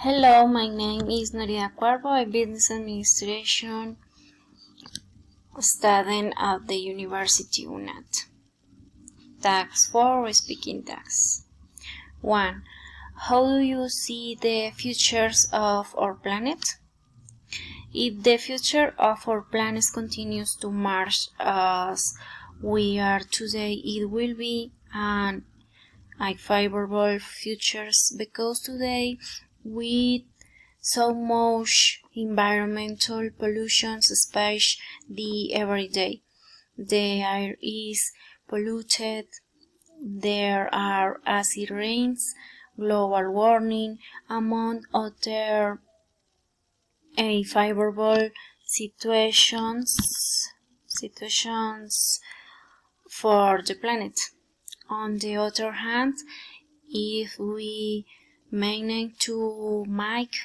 Hello, my name is Noria Cuervo, a business administration student at the University UNAT. Task 4, Speaking Task. 1. How do you see the futures of our planet? If the future of our planet continues to march as we are today, it will be an unfavorable future because today with so much environmental pollution, especially every day. The air is polluted, there are acid rains, global warming, among other unfavorable situations for the planet. On the other hand, if we manage to make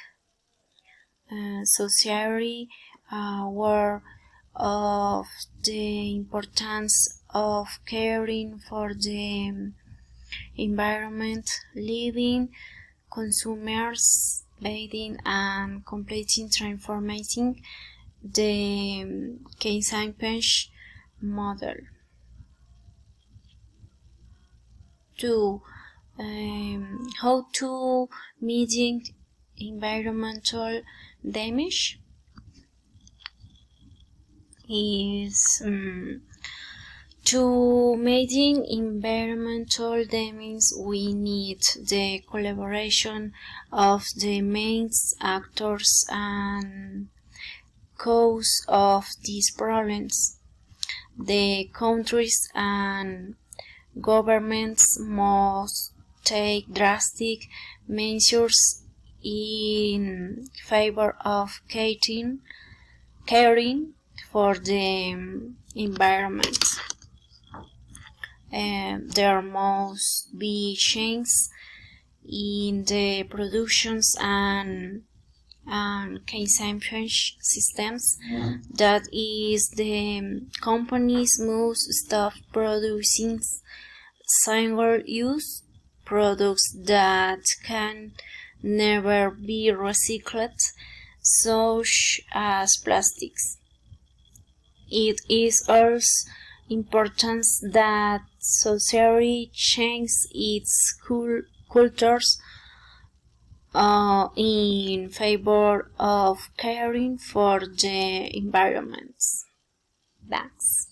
society aware of the importance of caring for the environment, living, consumers, bathing, and completing transforming the consumption model. 2. How to mitigate environmental damage is to mitigate environmental damage we need the collaboration of the main actors and cause of these problems. The countries and governments must take drastic measures in favor of caring for the environment. There must be changes in the productions and consumption systems. That is, the companies must stop producing single-use products that can never be recycled, such as plastics. It is also important that society change its cultures in favor of caring for the environment. Thanks.